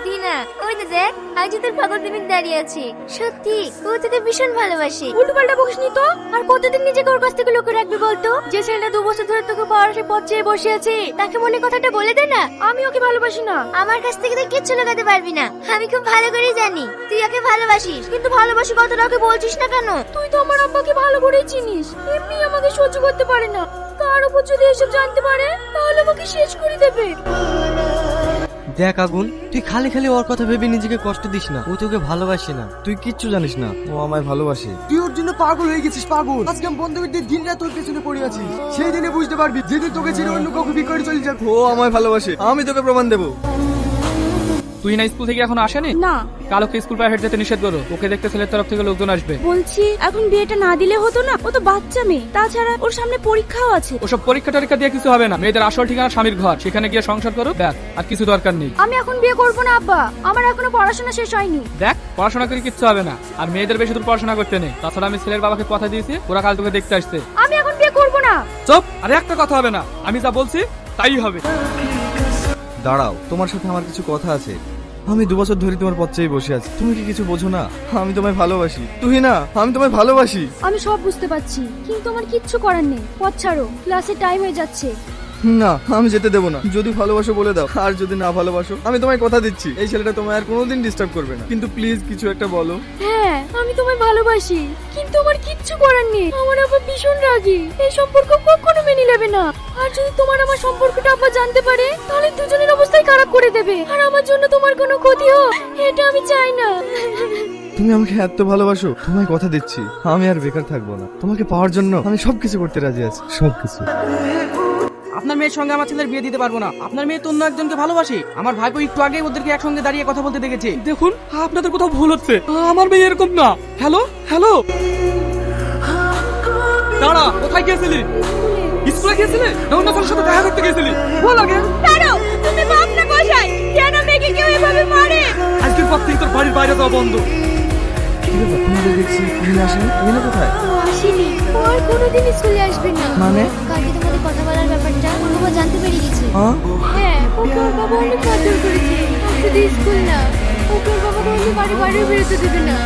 তুই না, ওই তো দেখ আজ তোর পাগল প্রেমিক দাঁড়িয়ে আছে। সত্যি ও তোকে ভীষণ ভালোবাসে। উল্টো পাল্টা বকিস নি তো। আর কতদিন নিজেকে ওর কাছ থেকে লুকিয়ে রাখবি বলতো? যে ছেলেটা 2 বছর ধরে তোকে পাওয়ার সে পথ চেয়ে বসে আছে, তাকে মনে কথাটা বলে দে না। আমি ওকে ভালোবাসি না। আমার কাছ থেকে তুই কিচ্ছু লুকাতে পারবি না। আমি খুব ভালো করেই জানি তুই ওকে ভালোবাসিস, কিন্তু ভালোবাসি কথাটা ওকে বলছিস না কেন? তুই তো আমার আব্বাকে ভালো করেই চিনিস। এমনি আমাকে সহ্য করতে পারে না, তার উপর যদি এসব জানতে পারে তাহলে আমাকে শেষ করে দেবে। দেখ আগুন, তুই খালি খালি ওর কথা ভেবে নিজেকে কষ্ট দিস না। ও তোকে ভালোবাসে না, তুই কিচ্ছু জানিস না। ও আমায় ভালোবাসে। তুই ওর জন্য পাগল হয়ে গেছিস, পাগল। আজকে আমি বন্ধুদের দিন রাত তোর পেছনে পড়ে আছি। সেই দিনে বুঝতে পারবি যেদিন তোকে ছেড়ে অন্য কাউকে বিয়ে করে চলে যাবে। ও আমায় ভালোবাসে, আমি তোকে প্রমাণ দেবো। তুই না স্কুল থেকে এখন আসেনি? না। কালোকে স্কুল প্রাইভেট যেতে নিষেধ করো। ওকে দেখতে ছেলের তরফ থেকে লোকজন আসবে। বলছি এখন বিয়েটা না দিলে হতো না? ও তো বাচ্চা মেয়ে, তাছাড়া ওর সামনে পরীক্ষাও আছে। ওসব পরীক্ষা টরীক্ষা দিয়ে কিছু হবে না। মেয়েদের আসল ঠিকানা স্বামীর ঘর, সেখানে গিয়ে সংসার করো, ব্যাস। আর কিছু দরকার নেই। আমি এখন বিয়ে করবো না আব্বা, আমার এখনো পড়াশোনা শেষ হয়নি। দেখ, পড়াশোনা করে কিচ্ছু হবে না। আর মেয়েদের বেশি দূর পড়াশোনা করতে নেই। তাছাড়া আমি ছেলের বাবাকে কথা দিয়েছি, ওরা কাল তোকে দেখতে আসছে। আমি এখন বিয়ে করবো না। চুপ! আরে একটা কথা হবে না, আমি যা বলছি তাই হবে। দাঁড়াও, তোমার সাথে আমার কিছু কথা আছে। আমি 2 বছর ধরে তোমার পথ চেয়ে বসে আছি। তুমি কি কিছু বোঝো না? আমি তোমায় ভালোবাসি। তুই না, আমি তোমায় ভালোবাসি। আমি সব বুঝতে পারছি, কিন্তু আমার কিচ্ছু করার নেই। পথ ছাড়ো, ক্লাসের টাইম হয়ে যাচ্ছে। না, আমি যেতে দেবো না। যদি ভালোবাসো বলে দাও, আর যদি না ভালোবাসো আমি তোমায় কথা দিচ্ছি এই ছেলেটা তোমায় আর কোনোদিন ডিস্টার্ব করবে না। কিন্তু প্লিজ কিছু একটা বলো। হ্যাঁ, আমি তোমায় ভালোবাসি, কিন্তু আমার কিচ্ছু করার নেই। আমার আব্বা ভীষণ রাগী, এই সম্পর্ক কখনো মেনে নেবে না। আর যদি তোমার আমার সম্পর্কটা আব্বা জানতে পারে, তাহলে দুজনের অবস্থাই খারাপ করে দেবে। আর আমার জন্য তোমার কোনো ক্ষতি হোক, এটা আমি চাই না। তুমি আমাকে এত ভালোবাসো, তোমায় কথা দিচ্ছি আমি আর বেকার থাকবো না। তোমাকে পাওয়ার জন্য আমি সবকিছু করতে রাজি আছি, সবকিছু। আপনার মেয়ের সঙ্গে আমার ছেলের বিয়ে দিতে পারবো না। আপনার মেয়ে তো অন্য একজনকে ভালোবাসে। আমার ভাইপো একটু আগে ওদেরকে একসঙ্গে দাঁড়িয়ে কথা বলতে দেখেছে। দেখুন, আপনাদের কোথাও ভুল হচ্ছে। আমার মেয়ে এরকম না। হ্যালো হ্যালো, দাঁড়া, কোথায় গিয়েছিলি? স্কুলে গিয়েছিলি না অন্য কারোর সাথে দেখা করতে গিয়েছিলি? বল আগে। ছাড়ো, তুমি বাপ না গোসাই, কেন মেয়েকে কেউ এভাবে মারে? আজকের পর থেকে তোর বাড়ির বাইরে যাওয়া বন্ধ। কি ব্যাপার, তোমাদের দেখছি তুমি আসেনি। তুমি না কোথায়? আসেনি, ও আর কোনোদিন স্কুলে আসবে না। মানে? কালকে তোমাদের কথা বলার ব্যাপারটা ওর বাবা জানতে পেরে গেছে। হ্যাঁ? হ্যাঁ, ওকে ওর বাবা অনেক মারধর করেছে। শুধু স্কুল না, ওকে ওর বাবা কোনো বাড়ি বাইরে বেরোতে দেবে না।